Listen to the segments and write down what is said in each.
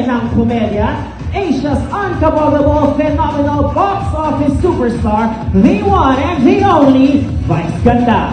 ng komedya, Asia's unkabogable, phenomenal box office superstar, the one and the only Vice Ganda.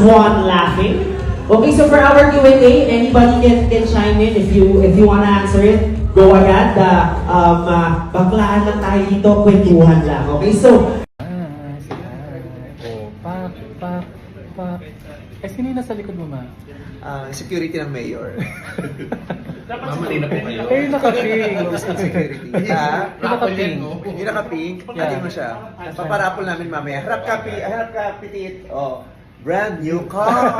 One laughing. Okay, so for our Q&A, anybody can chime in if you wanna answer it. Go agad. Baklaan lang tayo dito, kwentuhan lang. Okay, so sino yung nasa likod mo, ma? Security ng mayor. Mamali na po kayo. Eh, naka-pink. Security. Naka-pink. Yung naka-pink, pati mo siya. Paparapol namin mamaya. Harap ka, pitit. Oh, brand new car.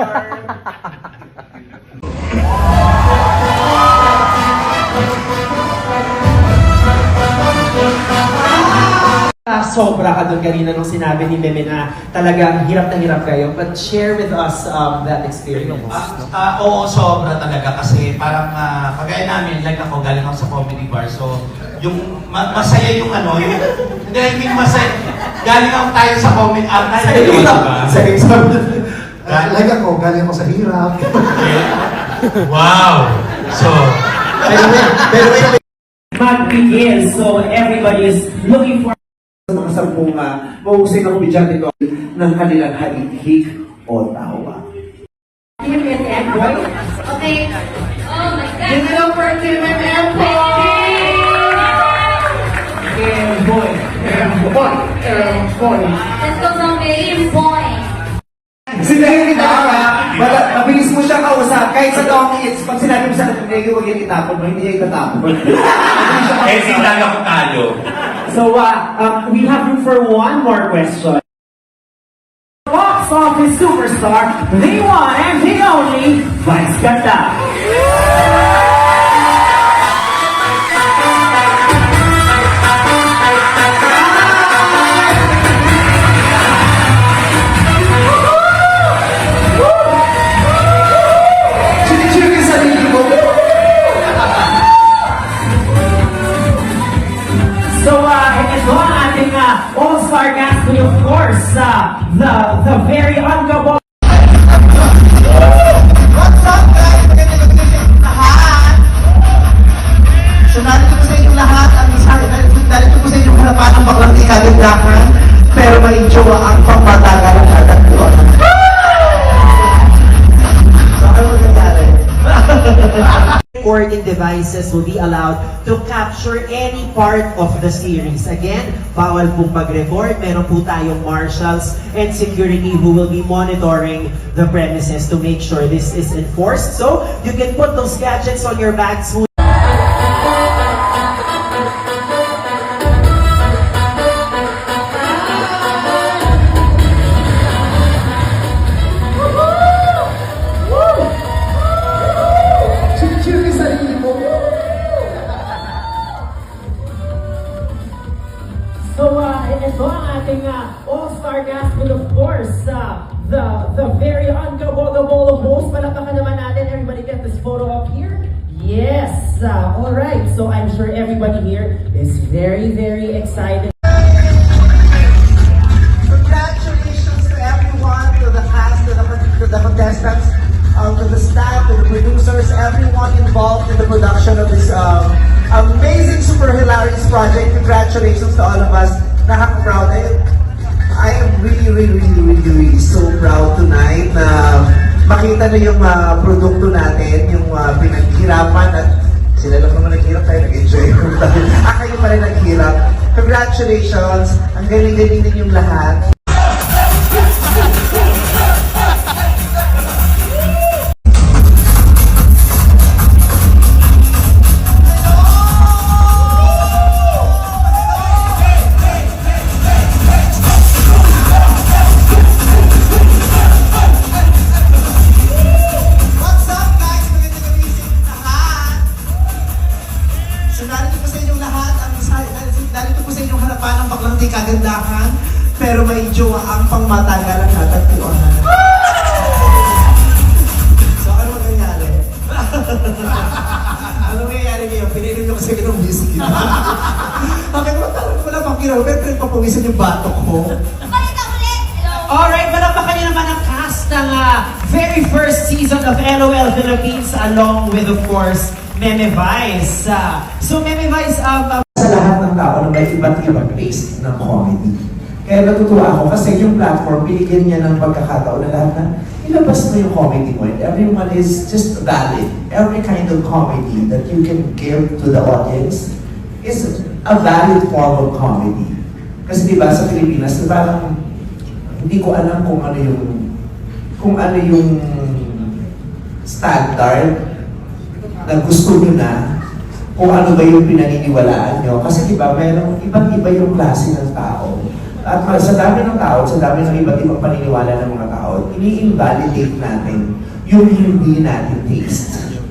Sobra ka doon kanina nung sinabi ni Meme na talagang hirap na hirap kayo. But share with us that experience. Oo, sobra talaga kasi parang kagaya namin, like ako, galing ako sa comedy bar. So, yung masaya yung hindi, I mean masaya. Galing ako tayo sa comedy bar. Sa exam. Like ako, galing ako sa hirap. Wow! So, Pero Mag-begin, so everybody is looking for mga sampung mahusay na komedyante ko ng kanilang halik o tawa. Kim and Emboy. Okay. Oh my God. Give it up for Kim and Emboy! Emboy. Let's go zombie. Boy. Sila yung mabilis mo siya kausap. Kahit sa Dong Hits, pag sinabi mo sa kanya, huwag yan itapon mo, hindi niya itatapon. eh, sinabi ako talo. So, we have room for one more question. Box office superstar, the one and the only Vice Ganda. All-star cast, of course, the very unkabogable. What's up guys? Magandang lahat! So narito ko sa inyong lahat ang narito ko sa inyong harapan ang baklang di kagandahan pero may jowa ang pangmatagal ng hatagpuan. So ano nangyari? Recording devices will be allowed to capture any part of the series. Again, bawal pong mag-record. Meron po tayong marshals and security who will be monitoring the premises to make sure this is enforced. So, you can put those gadgets on your bags. Ito ang ating all-star cast with, of course, the very unkabogable host. Palakpakan naman natin. Everybody get this photo up here. Yes. All right. So I'm sure everybody here is very, very excited. Congratulations to everyone, to the cast, to the contestants, to the staff, to the producers, everyone involved in the production of this amazing, super hilarious project. Congratulations to all of us. Nakaka-proud. I am really so proud tonight na makita na yung produkto natin, yung pinaghirapan at sila lang naman naghirap, tayo nag-enjoy. Kayo pa rin naghirap. Congratulations! Ang galing-galing din yung lahat. Kagandahan, pero may jowa ang pangmatagalan at tagpuan. So ano papawisan yung batok ko. Balik ka ulit! Hello? Alright, malakpakan niyo naman ang cast ng very first season of LOL Philippines along with, of course, Meme Vice. So, Meme Vice, Sa lahat ng tao na may iba't ibang taste ng comedy. Kaya natutuwa ako kasi yung platform, binigyan niya ng pagkakataon na lahat na ilabas mo yung comedy mo. And everyone is just valid. Every kind of comedy that you can give to the audience is a valid form of comedy. Kasi di ba sa Pilipinas, parang hindi ko alam kung ano yung standard na gusto nyo na, kung ano ba yung pinaniniwalaan nyo. Kasi di ba, merong iba't-iba yung klase ng tao. At sa dami ng tao, sa dami ng iba't ibang paniniwala ng mga tao, ini-invalidate natin yung hindi natin taste.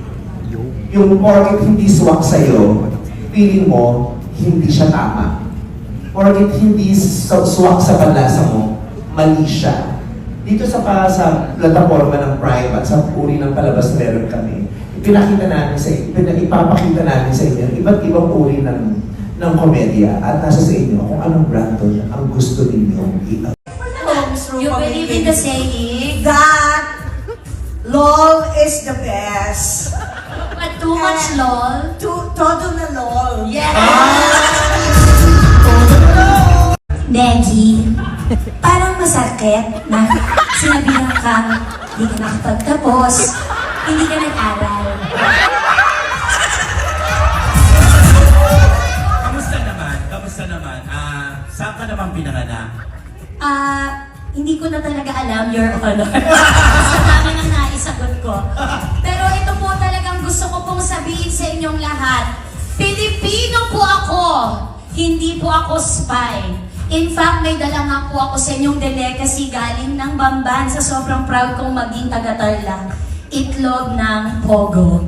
Yung porket hindi swak sa'yo, feeling mo, hindi siya tama. Porket hindi swak sa panlasa mo, mali siya. Dito sa plataforma ng Prime at sa uri ng palabas meron kami, ipapakita namin sa inyo iba't ibang uri ng komedya at nasa sa inyo kung anong brand ang gusto ninyong i-up. You believe in the saying, That LOL is the best. but too much lol. Todo na LOL. Yeah! Maggie, parang masakit na sinabihan kang hindi ka nakapagtapos, hindi ka nag-aral. Kamusta naman? Saan ka naman pinanganak? Hindi ko na talaga alam, Your Honor. Sa dami ng naisagot ko. Pero ito po talagang gusto ko pong sabihin sa inyong lahat. Pilipino po ako. Hindi po ako spy. In fact, may dala nga po ako sa inyong delicacy galing ng Bamban sa sobrang proud kong maging taga-Tarlac. Itlog ng Pogo.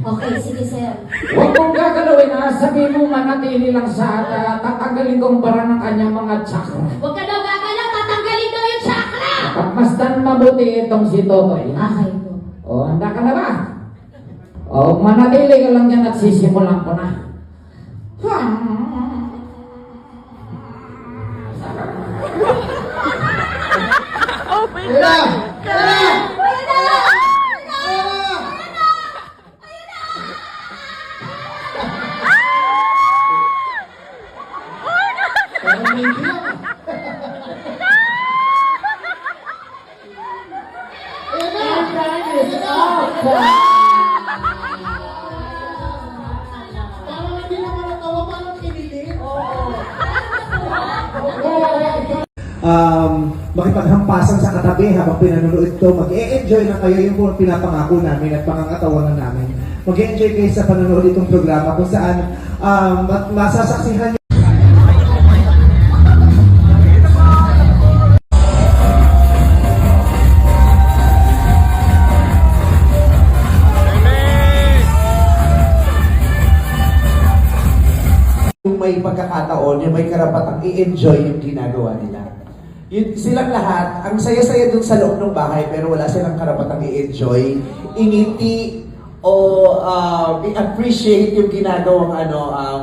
Okay, sige sir. Huwag mong gagalawin na, sabihin mo manatili lang sa tatanggalin kong bara ng kanyang mga chakra. Huwag ka daw gagalaw, tatanggalin daw yung chakra! Pagmasdan mabuti itong si Totoy. Okay po. O, handa ka na ba? O, manatili ka lang dyan at sisimulan ko na. Makipaghampasan sa katabi habang pinanonood ito, mag-e-enjoy na kayo yung pinapangako namin at pangangatawanan namin. Mag-e-enjoy kayo sa panonood itong programa kung saan masasaksihan nyo. Yung may pagkakataon, yung may karapatang i-enjoy yung ginagawa nila. Silang lahat, ang saya-saya dun sa loob ng bahay pero wala silang karapatang i-enjoy, ingiti o i-appreciate yung ginagawang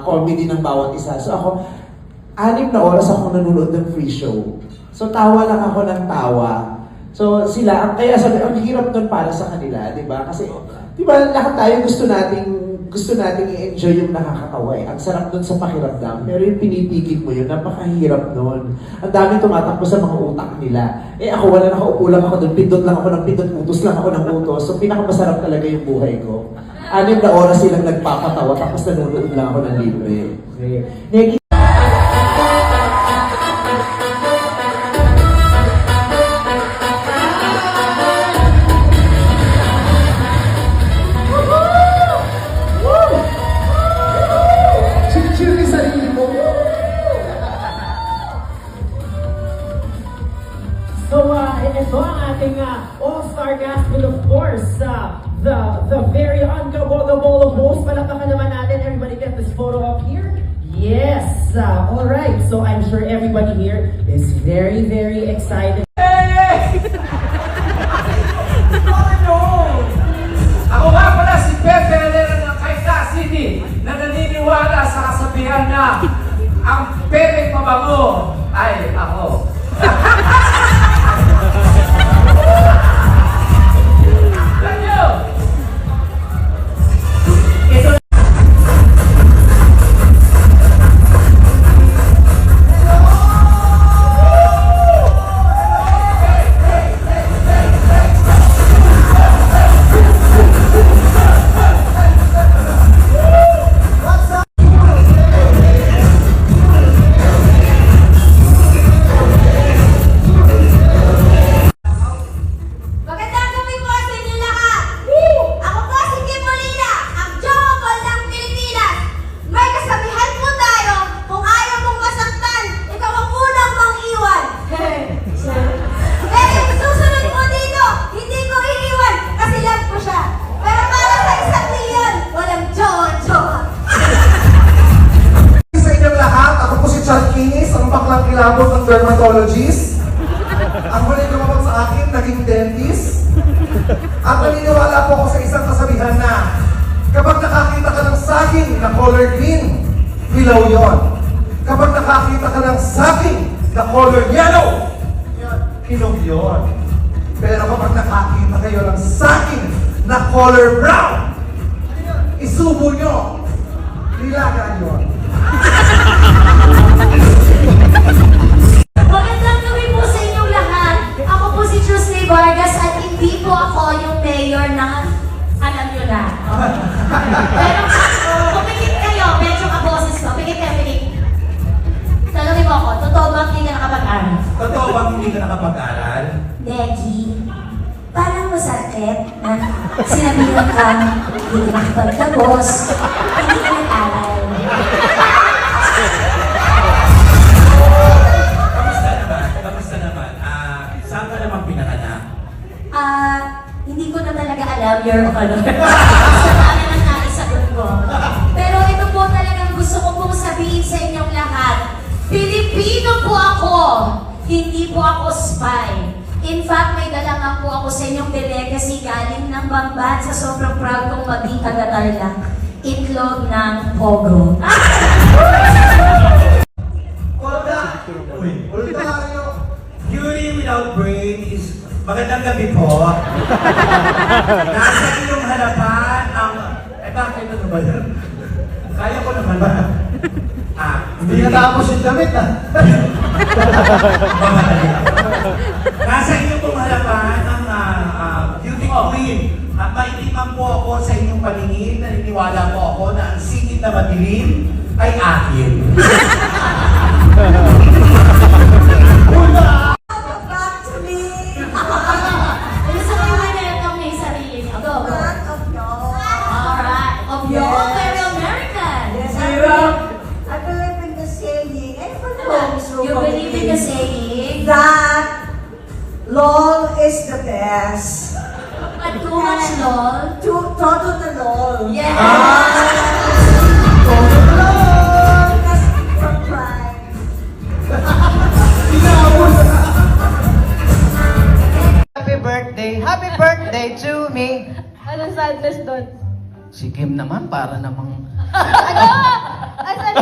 comedy ng bawat isa. So ako, 6 na oras ako nanonood ng free show. So tawa lang ako ng tawa. So sila, kaya sabi, ang hirap nun para sa kanila, di ba? Kasi, di ba, lahat tayo gusto nating i-enjoy yung nakakatawa eh. Ang sarap dun sa pakiramdam. Pero yung pinipigil mo yun, napakahirap nun. Ang dami tumatakbo sa mga utak nila. Eh ako, wala nakaupo lang ako dun. Pindot lang ako ng pindot, utos lang ako ng utos. So pinakamasarap talaga yung buhay ko. 6 na oras silang nagpapatawa, tapos nanonood lang ako ng libre. Okay. So, ito ang ating all-star cast with, of course, the very unkabogable host. Palakpakan naman natin. Everybody get this photo up here. Yes. All right. So I'm sure everybody here is very, very excited. Ako nga pala si Pepe Herrera ng Quezon City na naniniwala sa kasabihan na ang pere mabango ay ako. Thank you! Magandang gabi po sa inyo lahat! Ako po si Kim Molina, ang Jokol ng Pilipinas. May kasabihan po tayo, kung ayaw mong masaktan, ikaw ang unang mang-iwan. Eh, yung susunod po dito, hindi ko iiwan kasi lang po siya. Pero para sa 1,000,000, walang jowa-jowa. Sa inyong lahat, ako po si Chad Kinis, ang baklang kilabot ng dermatologist. Ang huli lumabot sa akin, naging dentist. At naniniwala po ako sa isang kasabihan na kapag nakakita ka ng saging na color green, hilaw yon. Kapag nakakita ka ng saging na color yellow, hinog yon. Pero kapag nakakita kayo ng saging na color brown, isubo nyo, nilaga yon. Magandang gabi po sa inyong lahat. Ako po si Trusley Vargas at hindi po ako yung mayor na alam nyo na. Pero pumikit kayo, medyo kaboses ko. Pikit kayo, pikit. Tanongin mo ako, totoo ba hindi ka nakapag-aral? Totoo bang hindi ka nakapag-aral? Becky, parang masakit na sinabihan ka, hindi ka nakapagtapos, hindi ka nag-aral. Kamusta naman? Kamusta naman? Saan ka naman pinanganak? Hindi ko na talaga alam, Your Honor. Sa dami ng naisagot ko. Pero ito po talagang gusto ko pong sabihin sa inyong lahat. Pilipino po ako. Hindi po ako spy. In fact, may dala nga po ako sa inyong delegacy galing ng Bamban sa sobrang proud kong maging taga-Tarlac. Itlog ng Pogo. Beauty without brain is... Magandang gabi po. Nasa iyong harapan ang... bakit ano ba yan? Kaya ko naman ba? Hindi natapos yung damit Nasa iyong pong harapan ang beauty queen. At maitiman po ako sa inyong paningin. Naniniwala po ako na ang singit na madilim ay akin. Back to me. Gusto ko yung ganitong may sarili niyo. Go, go. One of y'all. Alright. Of your very American. Yes, I believe in the saying. Ano ba naman? You believe in the saying That LOL is the best. but too much lol. Todo na LOL. Yeah. That's from pride. Happy birthday to me! Anong sadness doon? Si Kim naman, para namang... Ano? Asan?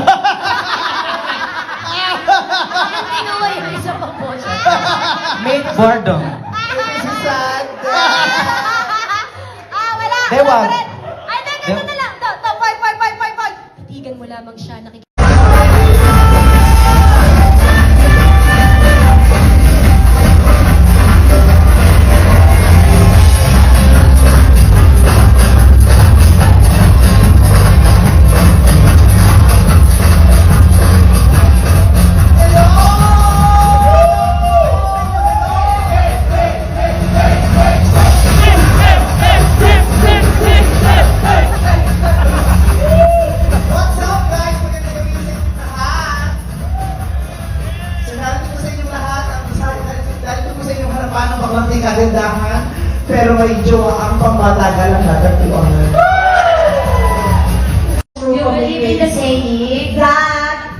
Bakit kinuha yung isa pang boss? Mate boredom. Wala! Dewang. Ay, dito na lang! Point! Titigan mo lamang siya, What's up guys? Magandang gabi sa inyong lahat. Sinabi ko sa inyong lahat, dahil ko sa inyong harapan ng baklang kagandahan, pero may jowa ang pamatagal ang natagpuan. You believe in the saying? That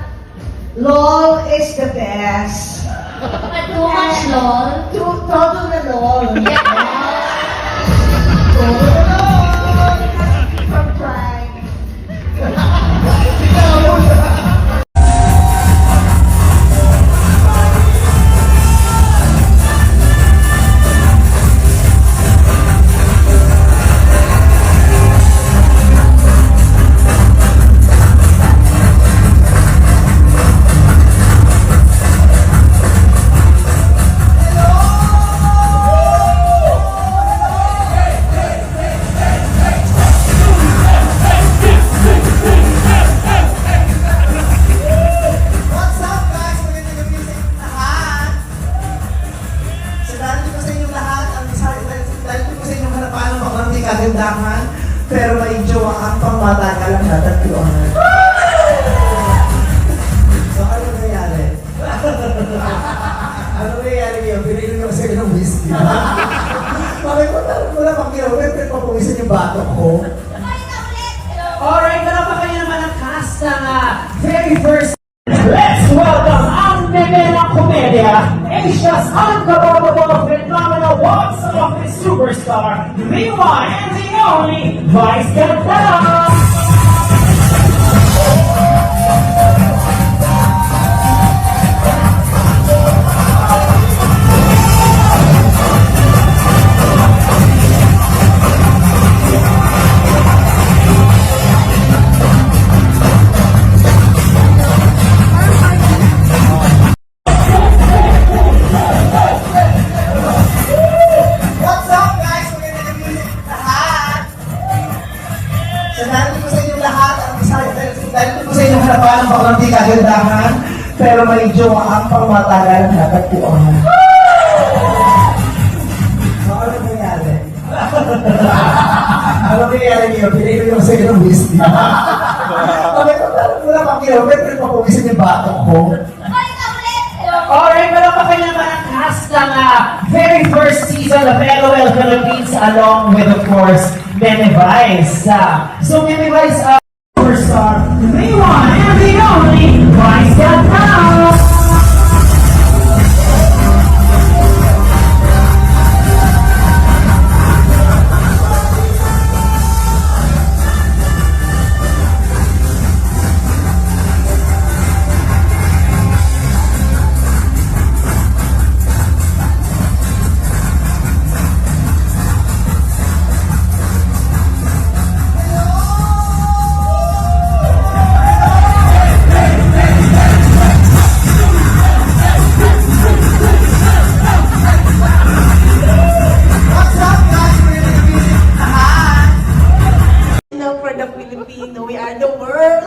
LOL is the best. But too much lol. Todo na LOL. Yeah. Todo na LOL. From Prime. What's up guys? Magandang gabi sa inyong lahat. Sinabi ko sa inyong lahat, ang dahil ko sa inyong harapan ng baklang di kagandahan, pero may jowa ang pamatagal ang natagpuan. So ano nangyari? Ano nangyari yun? Pinili ko sa inyo ng whiskey. Bakit mo na pang ginawa? Pero papawisan yung batok ko. Alright, palakpakan niyo naman ang cast ng very first. Let's welcome ang meme ng komedya, Asia's unbelievable phenomenal box office superstar, the one and the only Vice Ganda! What's up guys? Magandang gabi sa inyong lahat. Sinabi ko sa inyong lahat, dahil ko sa inyong harapan ng baklang di kagandahan, pero may jowa ang pamatagal ang natagpuan. So ano nangyari? Ano nangyari niyo? Pinili ko sa inyo ng whiskey. Bakit mo na pang ginawa? Pero papawisan yung batok ko. Alright, palakpakan niyo naman ang cast ng very first season of LOL Philippines along with, of course, Meme Vice. So Meme Vice, superstar, the one and the only Vice Ganda! What's up guys? Magandang gabi sa inyong lahat. Now for the Filipino, we are the world.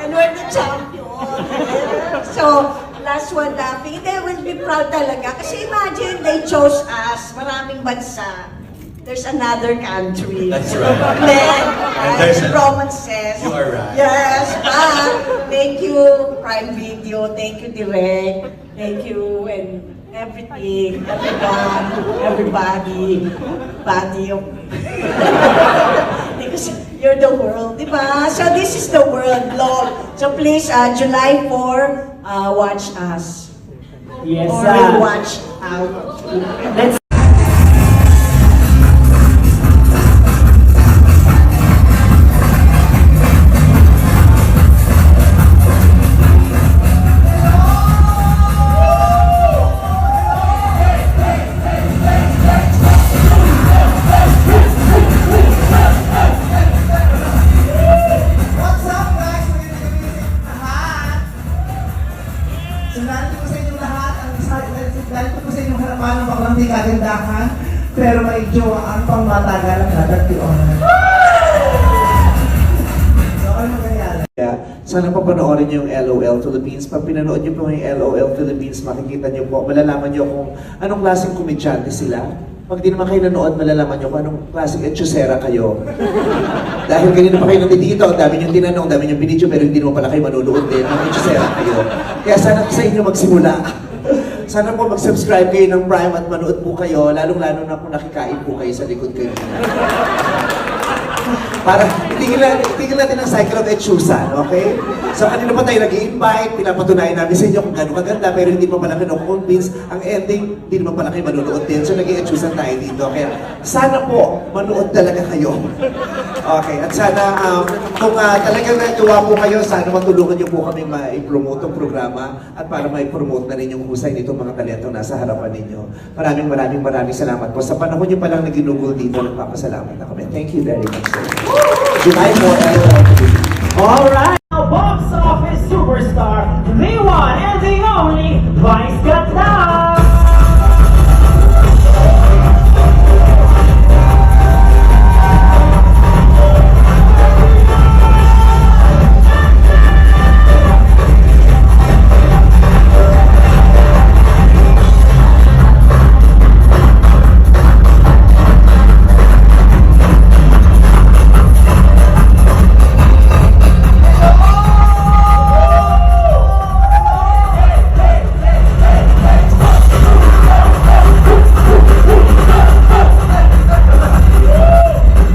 And we're the champion. So, last one laughing. They will be proud talaga. Kasi imagine, they chose us. Maraming bansa. There's another country. That's right. Then, And there's as a- Roman says. You are right. Yes. Thank you, Prime Video. Thank you, Direk. Thank you, and everything. Everybody. Body of... Because you're the world, di ba? So this is the world, Lord. So please, July 4, watch us. Yes, Or we'll watch out. let's What's up guys? Magandang gabi sa inyong lahat. Sinabi ko sa inyong lahat, dahil ko sa inyong harapan ng baklang di kagandahan, pero may jowa ang pamatagal ang natagpuan. So ano nangyari? Sana pa panoorin niyo yung LOL Philippines. Pag pinanood niyo po yung LOL Philippines, makikita niyo po, malalaman niyo kung anong klaseng komedyante sila. Pag di naman kayo nanood, malalaman niyo kung anong klaseng etchosera kayo. Dahil kanina pa kayo nandito, ang dami niyong tinanong, ang dami niyong binidyo, pero hindi naman pala kayo manunood din. Ang etchosera kayo. Kaya sana sa inyo magsimula. sana po mag-subscribe kayo ng Prime at manood po kayo, lalong-lalo na kung nakikain po kayo sa likod kayo. Para tigil natin ang cycle of etchusan, okay? So kanina pa tayo nag-i-invite, pinapatunayan namin sa inyo kung gano'ng kaganda, pero hindi pa pala kayo convince. Ang ending, hindi naman pala kayo manunood din. So nag-i-etchusan tayo dito. Kaya sana po, manood talaga kayo. Okay, at sana kung talagang natuwa po kayo, sana matulungan niyo po kami ma-promote ang programa at para ma-promote na rin yung husay nitong mga talento nasa harapan ninyo. Maraming salamat po. Sa panahon niyo palang naginugol dito, nagpapasalamat na kami. Thank you very much, sir. July 4, Alright, now box office superstar, the one and the only Vice Ganda!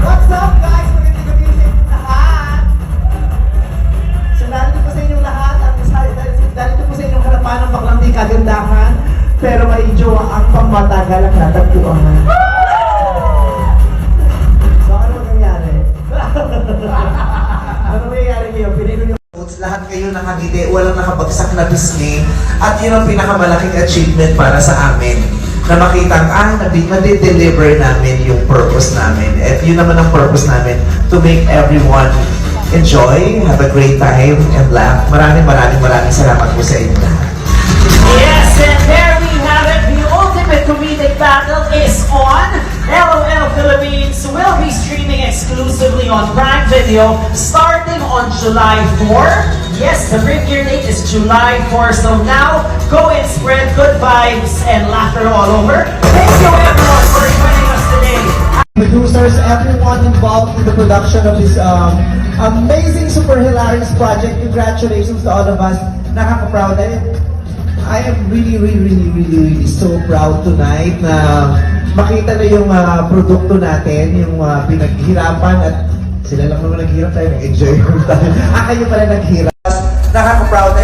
What's up, guys? Magandang gabi sa inyong lahat. So, narito po sa inyong lahat at narito po sa inyong harapan ng baklang di kagandahan, pero may jowa ang pangmatagal ang natagpuan. So, ano mangyayari? Ano mangyayari ngayon? Pinili niyo lahat kayo nakagiti, walang nakabagsak na pisngi, at yun ang pinakamalaking achievement para sa amin na makitang nade-deliver namin yung purpose namin. At yun naman ang purpose namin, to make everyone enjoy, have a great time, and laugh. Maraming salamat po sa inyo lahat. Yes, and there we have it. The ultimate comedic battle is on. LOL Philippines will be streaming exclusively on Prime Video starting on July 4. Yes, the premiere date is July 4. So now, go and spread good vibes and laughter all over. Thank you everyone for joining us today. Producers, everyone involved in the production of this amazing, super hilarious project. Congratulations to all of us. Nakaka-proud. I am really so proud tonight na makita na yung produkto natin, yung pinaghirapan at sila lang naman naghirap tayo, nag-enjoy yung tayo. Kayo pala naghirap. Nakaka-proud.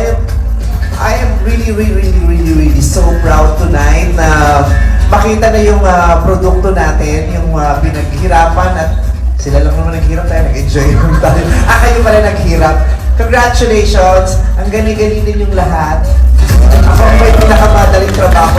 I am really so proud tonight na makita na yung produkto natin, yung pinaghirapan at sila lang naman naghirap tayo, nag-enjoy yung tayo. Kayo pala naghirap. Congratulations! Ang galing-galing ninyong lahat. Ako ang may pinakamadaling trabaho